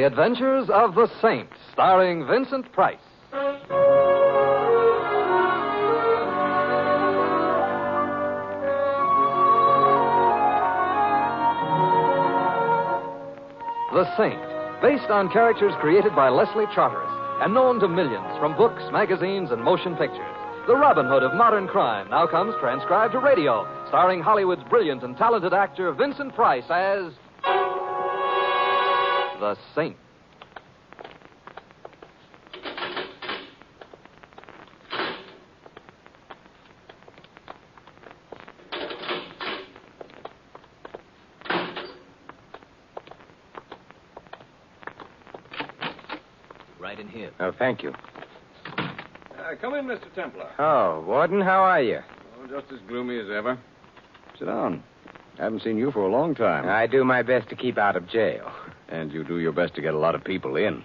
Adventures of the Saint, starring Vincent Price. The Saint, based on characters created by Leslie Charteris and known to millions from books, magazines, and motion pictures. The Robin Hood of modern crime now comes transcribed to radio, starring Hollywood's brilliant and talented actor Vincent Price as the Saint. Right in here. Oh, thank you. Come in, Mr. Templar. Oh, Warden, how are you? Oh, just as gloomy as ever. Sit down. I haven't seen you for a long time. I do my best to keep out of jail. And you do your best to get a lot of people in.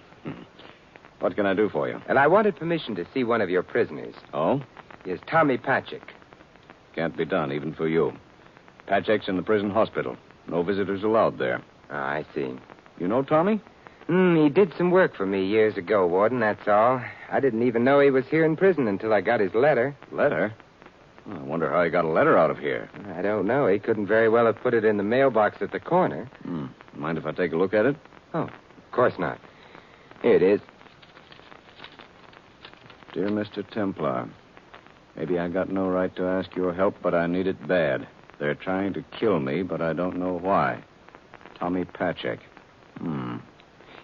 What can I do for you? And I wanted permission to see one of your prisoners. Oh? Yes, Tommy Patchik. Can't be done, even for you. Patchek's in the prison hospital. No visitors allowed there. Oh, I see. You know Tommy? He did some work for me years ago, Warden, that's all. I didn't even know he was here in prison until I got his letter. Letter? Oh, I wonder how he got a letter out of here. I don't know. He couldn't very well have put it in the mailbox at the corner. Mind if I take a look at it? Oh, of course not. Here it is. Dear Mr. Templar, maybe I got no right to ask your help, but I need it bad. They're trying to kill me, but I don't know why. Tommy Patchik.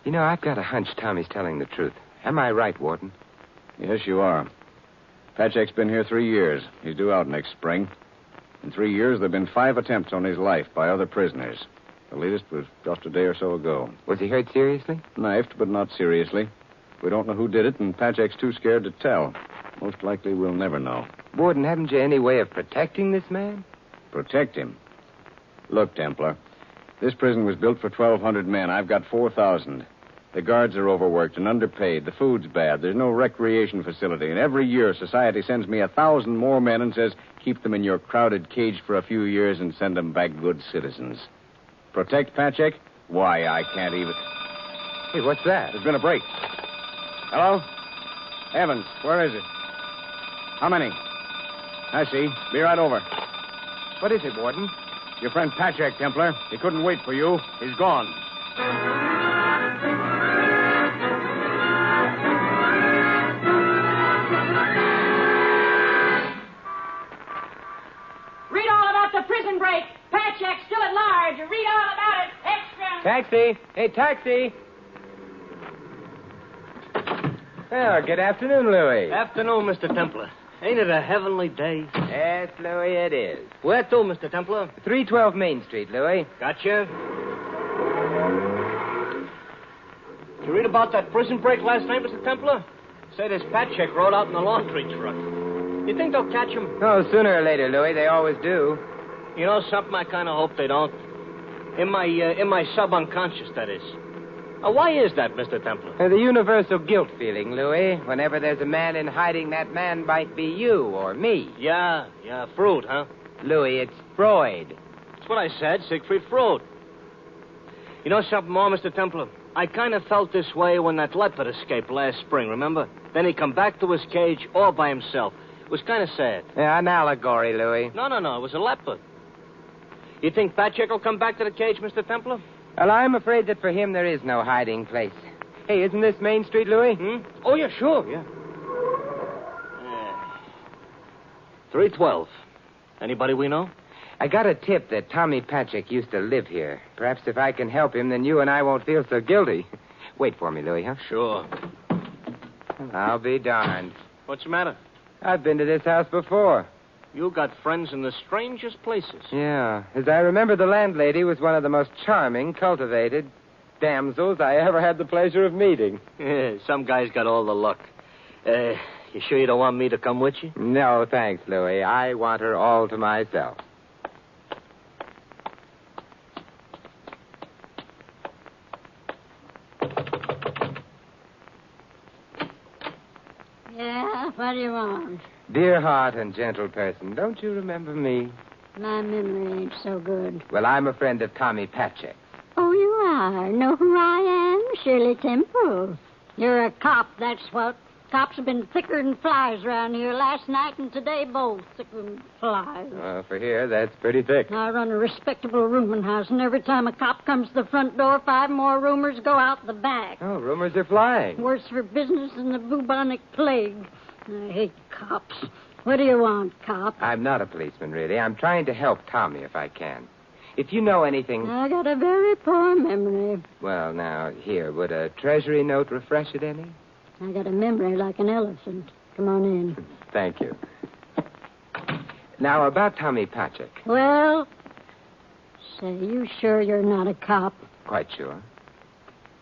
You know, I've got a hunch Tommy's telling the truth. Am I right, Warden? Yes, you are. Patchek's been here 3 years. He's due out next spring. In 3 years, there have been 5 attempts on his life by other prisoners. The latest was just a day or so ago. Was he hurt seriously? Knifed, but not seriously. We don't know who did it, and Patchek's too scared to tell. Most likely we'll never know. Warden, haven't you any way of protecting this man? Protect him? Look, Templar, this prison was built for 1,200 men. I've got 4,000. The guards are overworked and underpaid. The food's bad. There's no recreation facility. And every year, society sends me 1,000 more men and says, keep them in your crowded cage for a few years and send them back good citizens. Protect Patchek? Why, I can't even... Hey, what's that? There's been a break. Hello? Evans, where is it? How many? I see. Be right over. What is it, Warden? Your friend Patchek, Templar. He couldn't wait for you. He's gone. Read all about the prison break. Patchek still at large. Read all about it. Extra. Taxi! Hey, taxi! Well, good afternoon, Louis. Afternoon, Mr. Templar. Ain't it a heavenly day? Yes, Louis, it is. Where to, Mr. Templar? 312 Main Street, Louis. Gotcha. Did you read about that prison break last night, Mr. Templar? Say this Patchek rode out in the laundry truck. You think they'll catch him? Oh, sooner or later, Louis. They always do. You know something? I kind of hope they don't. In my sub-unconscious, that is. Why is that, Mr. Templar? The universal guilt feeling, Louis. Whenever there's a man in hiding, that man might be you or me. Yeah, Freud, huh? Louis, it's Freud. That's what I said, Siegfried Freud. You know something more, Mr. Templar? I kind of felt this way when that leopard escaped last spring, remember? Then he come back to his cage all by himself. It was kind of sad. Yeah, an allegory, Louis. No, it was a leopard. You think Patchek will come back to the cage, Mr. Templar? Well, I'm afraid that for him there is no hiding place. Hey, isn't this Main Street, Louis? Oh, yeah, sure, yeah. 312. Anybody we know? I got a tip that Tommy Patchek used to live here. Perhaps if I can help him, then you and I won't feel so guilty. Wait for me, Louis, huh? Sure. I'll be darned. What's the matter? I've been to this house before. You got friends in the strangest places. Yeah. As I remember, the landlady was one of the most charming, cultivated damsels I ever had the pleasure of meeting. Yeah, some guys got all the luck. You sure you don't want me to come with you? No, thanks, Louis. I want her all to myself. Yeah, what do you want? Dear heart and gentle person, don't you remember me? My memory ain't so good. Well, I'm a friend of Tommy Patchek. Oh, you are. Know who I am? Shirley Temple. You're a cop, that's what. Cops have been thicker than flies around here last night and today both thicker than flies. For here, that's pretty thick. I run a respectable rooming house, and every time a cop comes to the front door, 5 more rumors go out the back. Oh, rumors are flying. Worse for business than the bubonic plague. I hate cops. What do you want, cop? I'm not a policeman, really. I'm trying to help Tommy if I can. If you know anything... I got a very poor memory. Well, now, here, would a treasury note refresh it any? I got a memory like an elephant. Come on in. Thank you. Now, about Tommy Patrick. Well, say, you sure you're not a cop? Quite sure.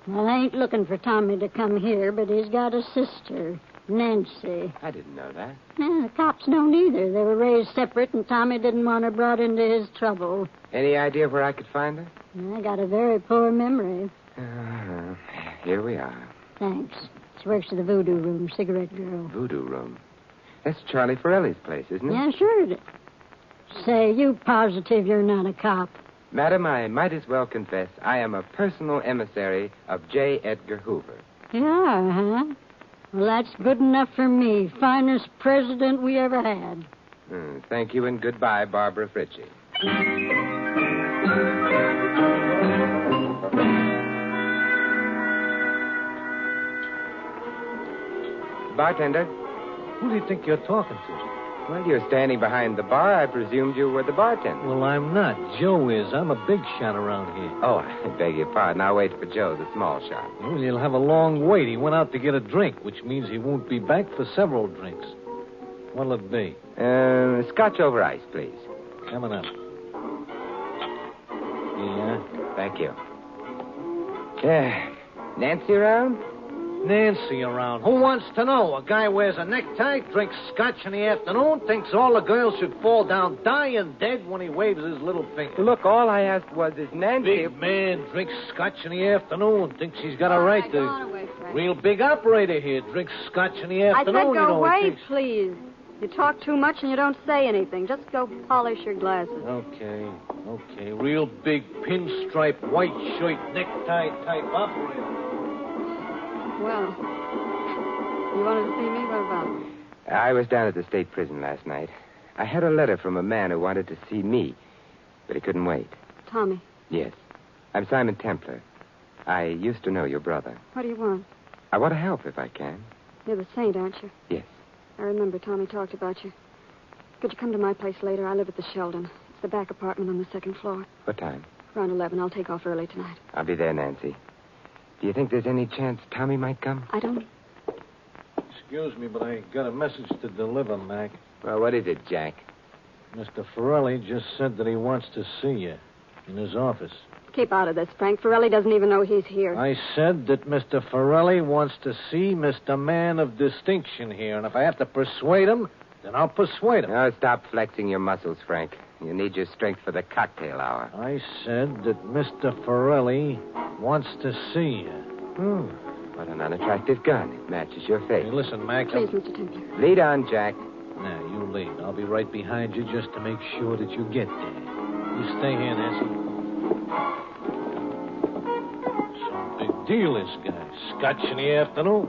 Well, I ain't looking for Tommy to come here, but he's got a sister, Nancy. I didn't know that. Yeah, the cops don't either. They were raised separate, and Tommy didn't want her brought into his trouble. Any idea where I could find her? I got a very poor memory. Here we are. Thanks. She works at the voodoo room, cigarette girl. Voodoo room? That's Charlie Forelli's place, isn't it? Yeah, sure it is. Say, you positive you're not a cop? Madam, I might as well confess I am a personal emissary of J. Edgar Hoover. You are, huh? Well, that's good enough for me. Finest president we ever had. Thank you and goodbye, Barbara Fritchie. Bartender? Who do you think you're talking to? Well, you're standing behind the bar. I presumed you were the bartender. Well, I'm not. Joe is. I'm a big shot around here. Oh, I beg your pardon. I'll wait for Joe, the small shot. Well, you'll have a long wait. He went out to get a drink, which means he won't be back for several drinks. What'll it be? Scotch over ice, please. Coming up. Yeah? Thank you. Nancy around? Nancy around. Who wants to know? A guy wears a necktie, drinks scotch in the afternoon, thinks all the girls should fall down dying dead when he waves his little finger. Look, all I asked was, is Nancy... Big man drinks scotch in the afternoon, thinks he's got a right to... Real big operator here, drinks scotch in the I afternoon. said go away, please. You talk too much and you don't say anything. Just go polish your glasses. Okay. Real big pinstripe, white shirt, necktie type operator. Well, you wanted to see me? What about? I was down at the state prison last night. I had a letter from a man who wanted to see me, but he couldn't wait. Tommy. Yes. I'm Simon Templar. I used to know your brother. What do you want? I want to help if I can. You're the saint, aren't you? Yes. I remember Tommy talked about you. Could you come to my place later? I live at the Sheldon. It's the back apartment on the second floor. What time? Around 11. I'll take off early tonight. I'll be there, Nancy. Do you think there's any chance Tommy might come? I don't. Excuse me, but I got a message to deliver, Mac. Well, what is it, Jack? Mr. Forelli just said that he wants to see you in his office. Keep out of this, Frank. Forelli doesn't even know he's here. I said that Mr. Forelli wants to see Mr. Man of Distinction here, and if I have to persuade him, then I'll persuade him. Oh, stop flexing your muscles, Frank. You need your strength for the cocktail hour. I said that Mr. Forelli wants to see you. What an unattractive gun. It matches your face. Hey, listen, Mac. Please, Mr. Templar. Lead on, Jack. Now, you lead. I'll be right behind you just to make sure that you get there. You stay here, Nancy. Some big deal, this guy. Scotch in the afternoon.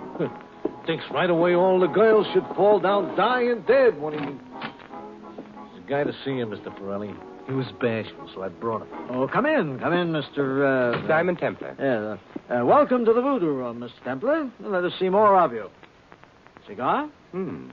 Thinks right away all the girls should fall down dying dead when he... There's a guy to see you, Mr. Forelli. He was bashful, so I brought him. Oh, come in, Mr. Simon Templar. Welcome to the voodoo room, Mr. Templar. Let us see more of you. Cigar?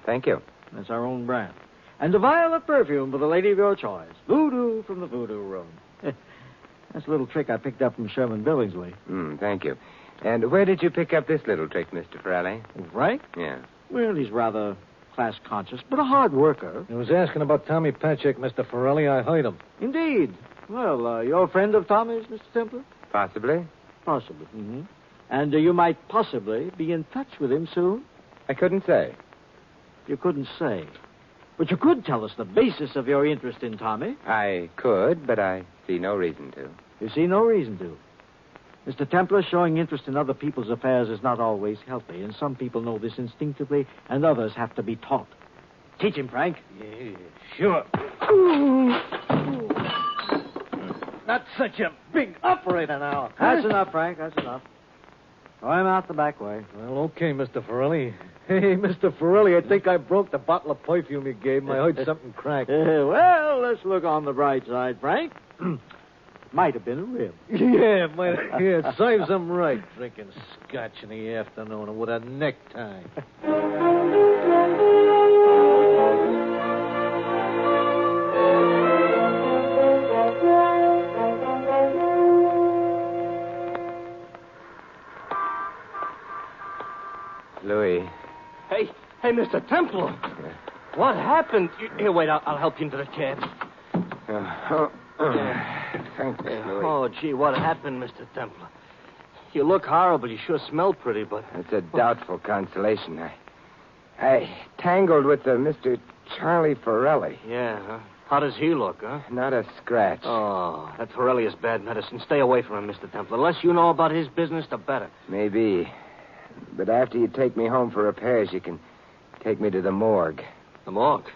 Thank you. That's our own brand. And a vial of perfume for the lady of your choice. Voodoo from the voodoo room. That's a little trick I picked up from Sherman Billingsley. Thank you. And where did you pick up this little trick, Mr. Forelli? Right? Yeah. Well, he's rather class-conscious, but a hard worker. He was asking about Tommy Patrick, Mr. Forelli. I heard him. Indeed. Well, you're a friend of Tommy's, Mr. Templar? Possibly. Possibly. Mm-hmm. And you might possibly be in touch with him soon? I couldn't say. You couldn't say. But you could tell us the basis of your interest in Tommy. I could, but I see no reason to. You see no reason to. Mr. Templar, showing interest in other people's affairs is not always healthy, and some people know this instinctively, and others have to be taught. Teach him, Frank. Yeah, sure. not such a big operator now. That's enough, Frank. That's enough. I'm out the back way. Well, okay, Mr. Forelli. Hey, Mr. Forelli, I think I broke the bottle of perfume you gave him. I heard something crack. Well, let's look on the bright side, Frank. Might have been a rib. Yeah, serves him right, drinking scotch in the afternoon with a necktie. Louis. Hey, Mr. Templar. What happened? Here, wait, I'll help you into the cab. Thanks, Louis. Oh, gee, what happened, Mr. Templar? You look horrible. You sure smell pretty, but... It's a doubtful consolation. I tangled with Mr. Charlie Forelli. Yeah, huh? How does he look, huh? Not a scratch. Oh, that Forelli is bad medicine. Stay away from him, Mr. Templar. The less you know about his business, the better. Maybe. But after you take me home for repairs, you can take me to the morgue. The morgue?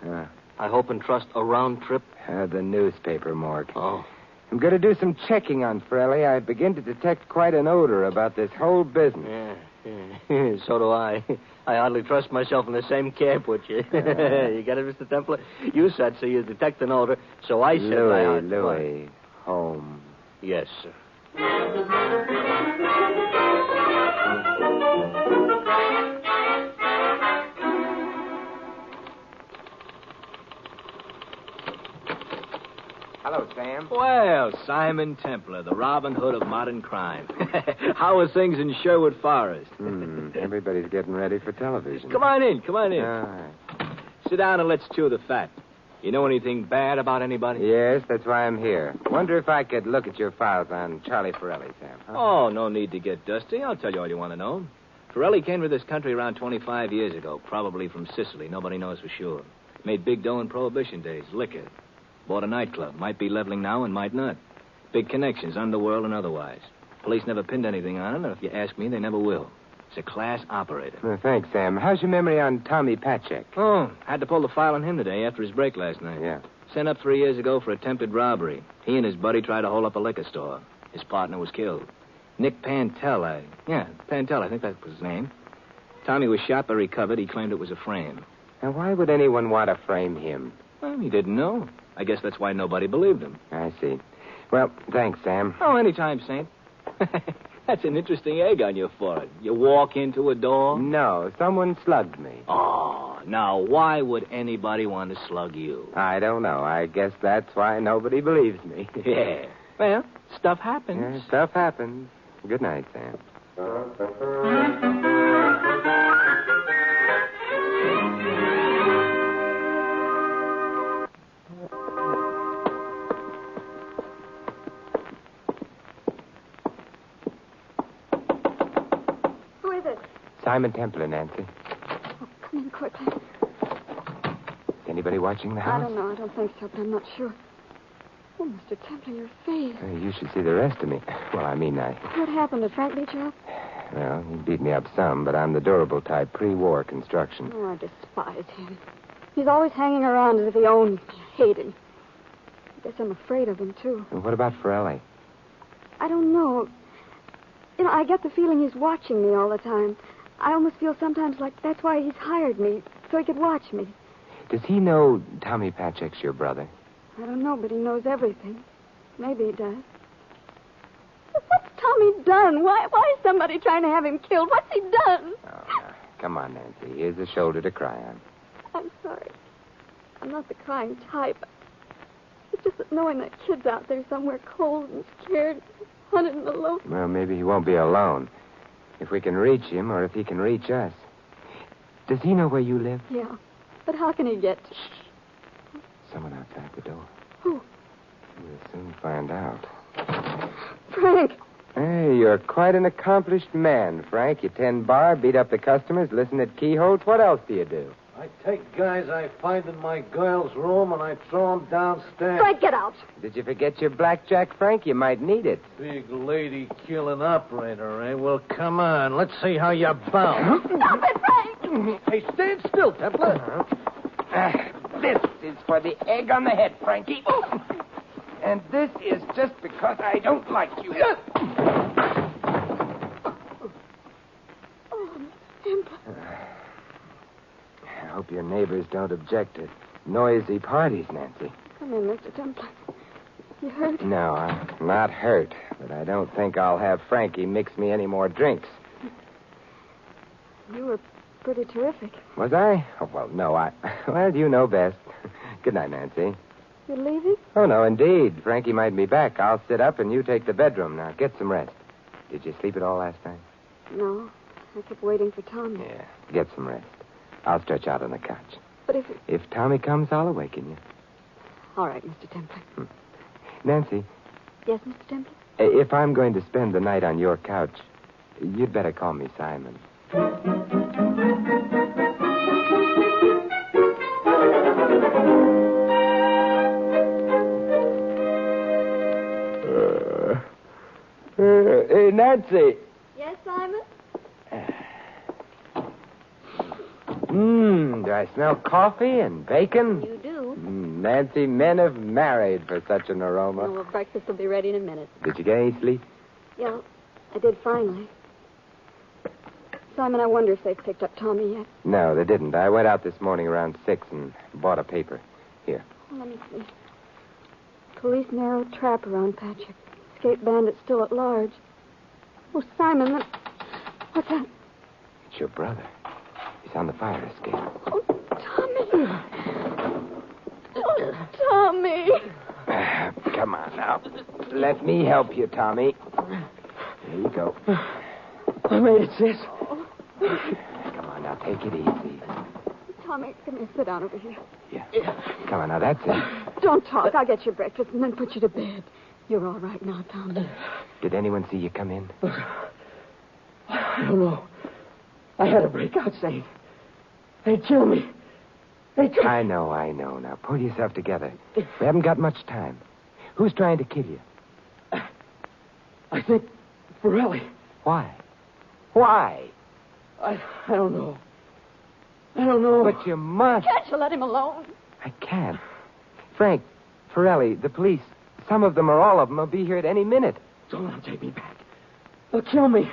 I hope and trust a round trip. The newspaper morgue. Oh. I'm going to do some checking on Forelli. I begin to detect quite an odor about this whole business. Yeah. So do I. I hardly trust myself in the same cab with you. You get it, Mr. Templar? You said so you detect an odor, so I said... Louis, home. Yes, sir. Hello, Sam. Well, Simon Templar, the Robin Hood of modern crime. How are things in Sherwood Forest? Everybody's getting ready for television. Come on in. All right. Sit down and let's chew the fat. You know anything bad about anybody? Yes, that's why I'm here. Wonder if I could look at your files on Charlie Forelli, Sam. Huh? Oh, no need to get dusty. I'll tell you all you want to know. Forelli came to this country around 25 years ago, probably from Sicily. Nobody knows for sure. Made big dough in Prohibition days, liquor. Bought a nightclub. Might be leveling now and might not. Big connections, underworld and otherwise. Police never pinned anything on him, and if you ask me, they never will. He's a class operator. Well, thanks, Sam. How's your memory on Tommy Patchek? Oh, had to pull the file on him today after his break last night. Yeah. Sent up 3 years ago for attempted robbery. He and his buddy tried to hold up a liquor store. His partner was killed. Nick Pantel, Pantel, I think that was his name. Tommy was shot but recovered. He claimed it was a frame. Now, why would anyone want to frame him? Well, he didn't know. I guess that's why nobody believed him. I see. Well, thanks, Sam. Oh, anytime, Saint. That's an interesting egg on your forehead. You walk into a door? No, someone slugged me. Oh, now, why would anybody want to slug you? I don't know. I guess that's why nobody believes me. Yeah. Well, stuff happens. Yeah, stuff happens. Good night, Sam. Simon Templar, Nancy. Oh, come in quickly. Is anybody watching the house? I don't know. I don't think so, but I'm not sure. Oh, Mr. Templar, your face. You should see the rest of me. Well, I mean, What happened? Did Frank beat you up? Well, he beat me up some, but I'm the durable type, pre-war construction. Oh, I despise him. He's always hanging around as if he owned me. I hate him. I guess I'm afraid of him, too. And what about Forelli? I don't know. You know, I get the feeling he's watching me all the time. I almost feel sometimes like that's why he's hired me, so he could watch me. Does he know Tommy Patchek's your brother? I don't know, but he knows everything. Maybe he does. What's Tommy done? Why is somebody trying to have him killed? What's he done? Oh, now, come on, Nancy. Here's a shoulder to cry on. I'm sorry. I'm not the crying type. It's just that knowing that kid's out there somewhere cold and scared, hunted in the low. Well, maybe he won't be alone. If we can reach him, or if he can reach us. Does he know where you live? Yeah. But how can he get... Shh. Someone outside the door. Who? We'll soon find out. Frank! Hey, you're quite an accomplished man, Frank. You tend bar, beat up the customers, listen at keyholes. What else do you do? I take guys I find in my girl's room and I throw them downstairs. Frank, get out! Did you forget your blackjack, Frank? You might need it. Big lady killing operator, eh? Well, come on. Let's see how you bounce. Stop it, Frank! Hey, stand still, Templar. This is for the egg on the head, Frankie. And this is just because I don't like you. I hope your neighbors don't object to noisy parties, Nancy. Come in, Mr. Templar. You hurt? No, I'm not hurt, but I don't think I'll have Frankie mix me any more drinks. You were pretty terrific. Was I? Oh, well, no, Well, you know best. Good night, Nancy. You're leaving? Oh, no, indeed. Frankie might be back. I'll sit up and you take the bedroom. Now, get some rest. Did you sleep at all last night? No. I kept waiting for Tommy. Yeah, get some rest. I'll stretch out on the couch. But If Tommy comes, I'll awaken you. All right, Mr. Templar. Nancy. Yes, Mr. Templar? If I'm going to spend the night on your couch, you'd better call me Simon. Hey, Nancy. Yes, Simon? Do I smell coffee and bacon? You do. Nancy, men have married for such an aroma. Oh, well, breakfast will be ready in a minute. Did you get any sleep? Yeah, I did finally. Simon, I wonder if they've picked up Tommy yet. No, they didn't. I went out this morning around 6 and bought a paper. Here. Let me see. Police narrow trap around Patrick. Escape bandit still at large. Oh, Simon, what's that? It's your brother. He's on the fire escape. Oh, Tommy. Oh, Tommy. Come on now. Let me help you, Tommy. There you go. I made it, sis. Come on now, take it easy. Tommy, come here, sit down over here. Yeah. Come on now, that's it. Don't talk. I'll get your breakfast and then put you to bed. You're all right now, Tommy. Did anyone see you come in? I don't know. I had a breakout saying they'd kill me. I know. Now, pull yourself together. We haven't got much time. Who's trying to kill you? I think Borelli. Why? Why? I don't know. I don't know. But you must. Can't you let him alone? I can't. Frank, Forelli, the police, some of them or all of them will be here at any minute. Don't let them take me back. They'll kill me.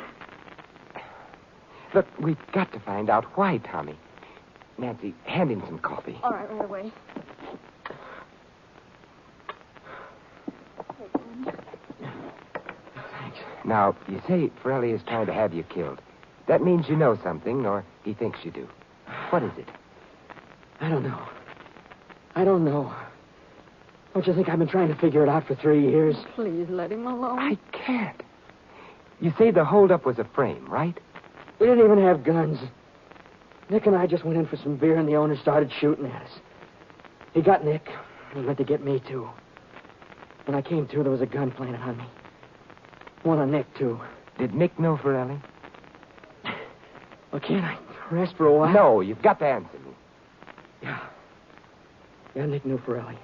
Look, we've got to find out why, Tommy. Nancy, hand him some coffee. All right, right away. Thanks. Now, you say Forelli is trying to have you killed. That means you know something, or he thinks you do. What is it? I don't know. Don't you think I've been trying to figure it out for 3 years? Please let him alone. I can't. You say the holdup was a frame, right? We didn't even have guns. Nick and I just went in for some beer, and the owner started shooting at us. He got Nick. He went to get me, too. When I came to, there was a gun planted on me. One on Nick, too. Did Nick know Forelli? Well, can't I rest for a while? No, you've got to answer me. Yeah, Nick knew Forelli.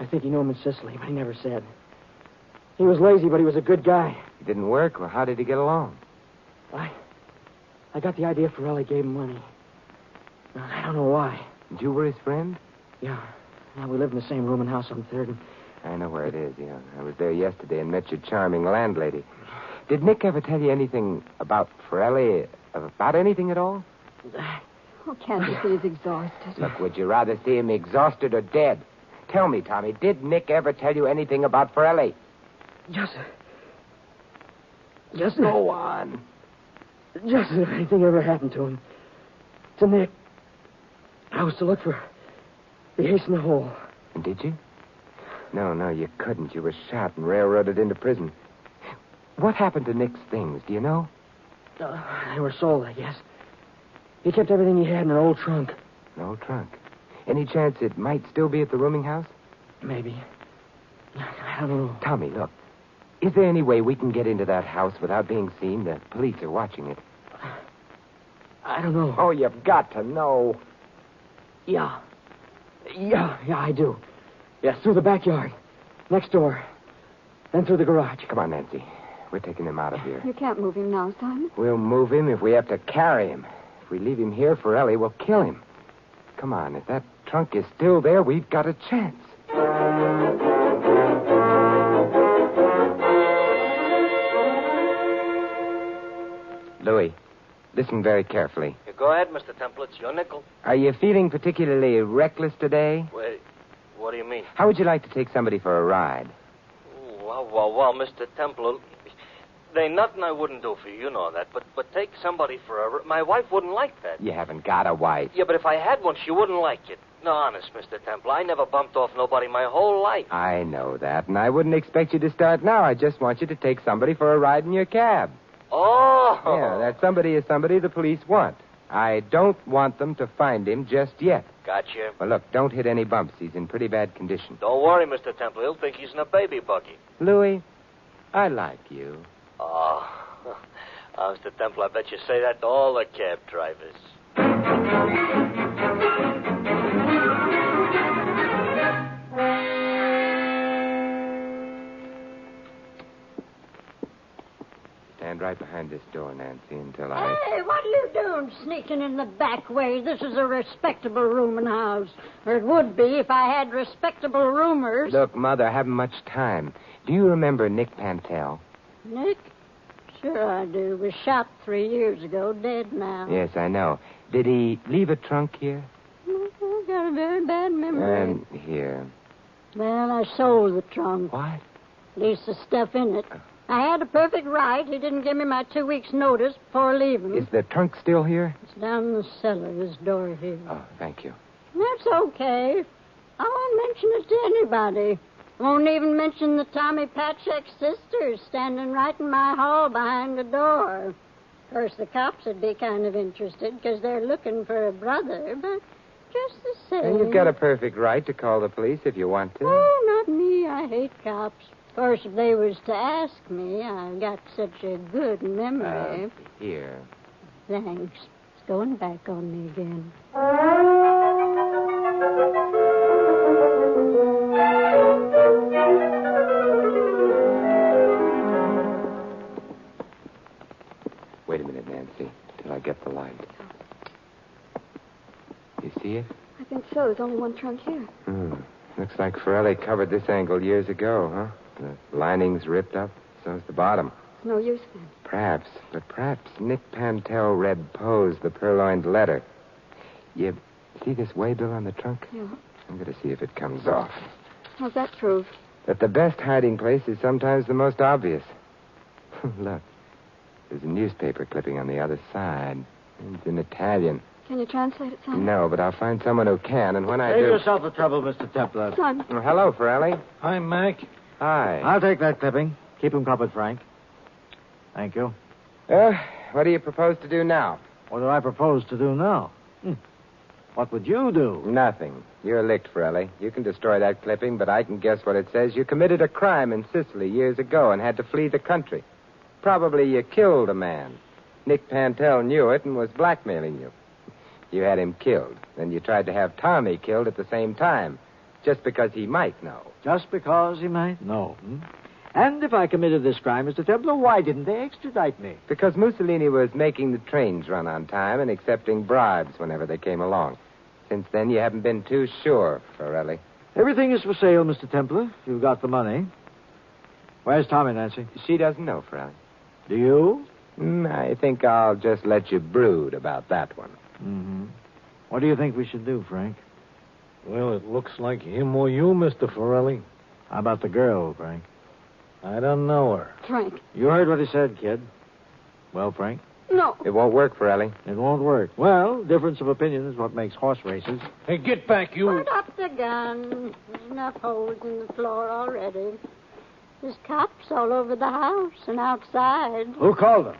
I think he knew him in Sicily, but he never said. He was lazy, but he was a good guy. It didn't work? Well, how did he get along? I got the idea Forelli gave him money. I don't know why. And you were his friend? Yeah. Now, we live in the same room and house on 3rd. I know where it is, yeah. I was there yesterday and met your charming landlady. Did Nick ever tell you anything about Forelli? About anything at all? Oh, can't you see he's exhausted? Look, would you rather see him exhausted or dead? Tell me, Tommy, did Nick ever tell you anything about Forelli? Just go on. Just if anything ever happened to him. To Nick. I was to look for the ace in the hole. And did you? No, you couldn't. You were shot and railroaded into prison. What happened to Nick's things, do you know? They were sold, I guess. He kept everything he had in an old trunk. An old trunk? Any chance it might still be at the rooming house? Maybe. I don't know. Tommy, look. Is there any way we can get into that house without being seen? The police are watching it. I don't know. Oh, you've got to know. Yeah, I do. Yes, through the backyard. Next door. Then through the garage. Come on, Nancy. We're taking him out of here. You can't move him now, Simon. We'll move him if we have to carry him. If we leave him here, Forelli will kill him. Come on, if that trunk is still there, we've got a chance. listen very carefully. Go ahead, Mr. Temple. It's your nickel. Are you feeling particularly reckless today? Wait, what do you mean? How would you like to take somebody for a ride? Well, Mr. Temple, there ain't nothing I wouldn't do for you. You know that. But take somebody for a... My wife wouldn't like that. You haven't got a wife. Yeah, but if I had one, she wouldn't like it. No, honest, Mr. Temple, I never bumped off nobody my whole life. I know that, and I wouldn't expect you to start now. I just want you to take somebody for a ride in your cab. Oh! Yeah, that somebody is somebody the police want. I don't want them to find him just yet. Gotcha. Well, look, don't hit any bumps. He's in pretty bad condition. Don't worry, Mr. Temple. He'll think he's in a baby buggy. Louis, I like you. Oh, Mr. Temple, I bet you say that to all the cab drivers. Stand right behind this door, Nancy, until Hey, what are you doing sneaking in the back way? This is a respectable rooming house. Or it would be if I had respectable roomers. Look, Mother, I haven't much time. Do you remember Nick Pantel? Nick? Sure I do. Was shot 3 years ago, dead now. Yes, I know. Did he leave a trunk here? I've got a very bad memory. Here. Well, I sold the trunk. What? At least the stuff in it. I had a perfect right. He didn't give me my 2 weeks' notice before leaving. Is the trunk still here? It's down in the cellar, this door here. Oh, thank you. That's okay. I won't mention it to anybody. I won't even mention the Tommy Patchak's sisters standing right in my hall behind the door. Of course, the cops would be kind of interested because they're looking for a brother, but just the same. And you've got a perfect right to call the police if you want to. Oh, not me. I hate cops. Of course, if they was to ask me, I've got such a good memory. Here. Thanks. It's going back on me again. Wait a minute, Nancy, till I get the light. You see it? I think so. There's only one trunk here. Looks like Forelli covered this angle years ago, huh? The lining's ripped up, so's the bottom. It's no use then. Perhaps Nick Pantel read Poe's The Purloined Letter. You see this waybill on the trunk? Yeah. I'm going to see if it comes off. How's that prove? That the best hiding place is sometimes the most obvious. Look, there's a newspaper clipping on the other side. It's in Italian. Can you translate it, son? No, but I'll find someone who can, and when I Save do... yourself the trouble, Mr. Templar. Son. Oh, hello, Forelli. Hi, Mac. Hi. I'll take that clipping. Keep him covered, Frank. Thank you. What do you propose to do now? What do I propose to do now? What would you do? Nothing. You're licked, Forelli. You can destroy that clipping, but I can guess what it says. You committed a crime in Sicily years ago and had to flee the country. Probably you killed a man. Nick Pantel knew it and was blackmailing you. You had him killed. Then you tried to have Tommy killed at the same time, just because he might know. Just because he might know. And if I committed this crime, Mr. Templar, why didn't they extradite me? Because Mussolini was making the trains run on time and accepting bribes whenever they came along. Since then, you haven't been too sure, Forelli. Everything is for sale, Mr. Templar, if you've got the money. Where's Tommy, Nancy? She doesn't know, Forelli. Do you? I think I'll just let you brood about that one. What do you think we should do, Frank? Well, it looks like him or you, Mr. Forelli. How about the girl, Frank? I don't know her. Frank. You heard what he said, kid. Well, Frank? No. It won't work, Forelli. It won't work. Well, difference of opinion is what makes horse races. Hey, get back, you. Put up the gun. There's enough holes in the floor already. There's cops all over the house and outside. Who called them?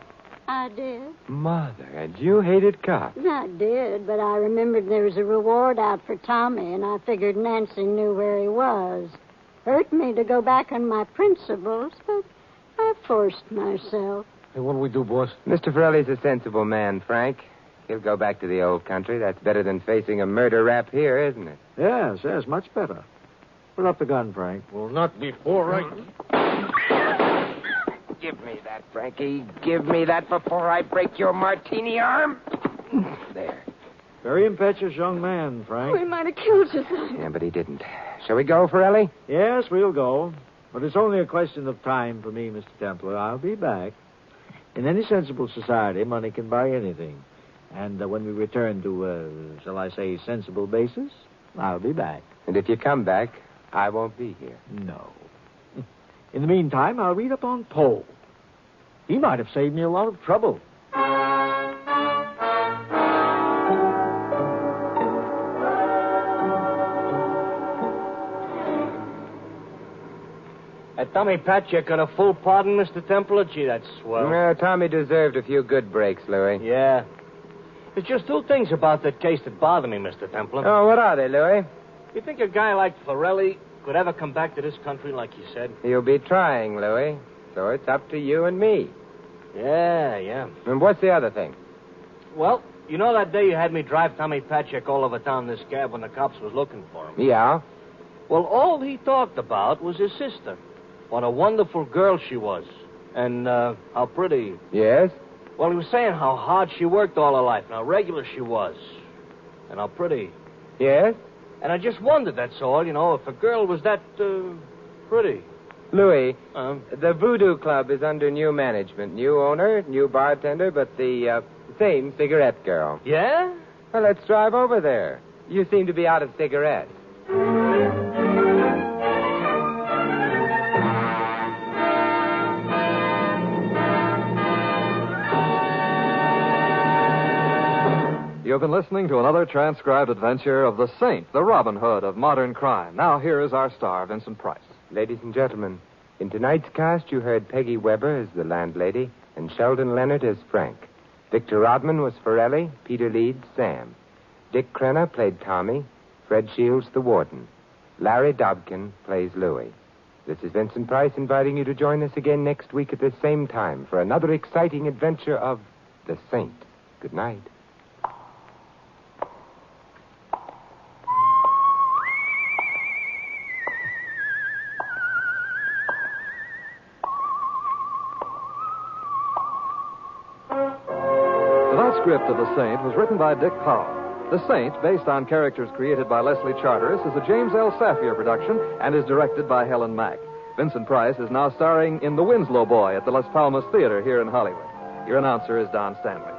I did. Mother, and you hated cops. I did, but I remembered there was a reward out for Tommy, and I figured Nancy knew where he was. Hurt me to go back on my principles, but I forced myself. Hey, what'll we do, boss? Mr. Forelli's a sensible man, Frank. He'll go back to the old country. That's better than facing a murder rap here, isn't it? Yes, much better. Put up the gun, Frank. Well, not before I... Give me that, Frankie. Give me that before I break your martini arm. There. Very impetuous young man, Frank. We might have killed you, son. Yeah, but he didn't. Shall we go, Forelli? Yes, we'll go. But it's only a question of time for me, Mr. Templar. I'll be back. In any sensible society, money can buy anything. And when we return to, shall I say, sensible basis, I'll be back. And if you come back, I won't be here. No. In the meantime, I'll read up on Poe. He might have saved me a lot of trouble. Tommy Patchek got a full pardon, Mr. Templar? Gee, that's swell. No, Tommy deserved a few good breaks, Louis. Yeah. There's just two things about that case that bother me, Mr. Templar. Oh, what are they, Louis? You think a guy like Forelli could ever come back to this country like you said? He'll be trying, Louis. So it's up to you and me. Yeah. And what's the other thing? Well, you know that day you had me drive Tommy Patchek all over town in this cab when the cops was looking for him? Yeah. Well, all he talked about was his sister. What a wonderful girl she was. And how pretty. Yes? Well, he was saying how hard she worked all her life and how regular she was. And how pretty. Yes? And I just wondered, that's all, if a girl was that pretty. Louis, the Voodoo Club is under new management. New owner, new bartender, but the same cigarette girl. Yeah? Well, let's drive over there. You seem to be out of cigarettes. You've been listening to another transcribed adventure of the Saint, the Robin Hood of modern crime. Now, here is our star, Vincent Price. Ladies and gentlemen, in tonight's cast, you heard Peggy Weber as the landlady and Sheldon Leonard as Frank. Victor Rodman was Forelli, Peter Leeds, Sam. Dick Crenna played Tommy, Fred Shields, the warden. Larry Dobkin plays Louis. This is Vincent Price inviting you to join us again next week at the same time for another exciting adventure of the Saint. Good night. Script of The Saint was written by Dick Powell. The Saint, based on characters created by Leslie Charteris, is a James L. Safier production and is directed by Helen Mack. Vincent Price is now starring in The Winslow Boy at the Las Palmas Theater here in Hollywood. Your announcer is Don Stanley.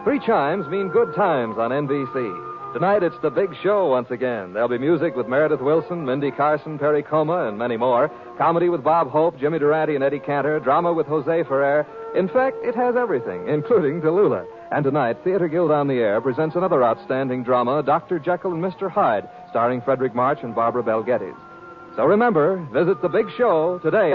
3 chimes mean good times on NBC. Tonight it's the big show once again. There'll be music with Meredith Wilson, Mindy Carson, Perry Como, and many more. Comedy with Bob Hope, Jimmy Durante, and Eddie Cantor. Drama with Jose Ferrer. In fact, it has everything, including Tallulah. And tonight, Theater Guild on the Air presents another outstanding drama, Dr. Jekyll and Mr. Hyde, starring Frederick March and Barbara Bel Geddes. So remember, visit the big show today.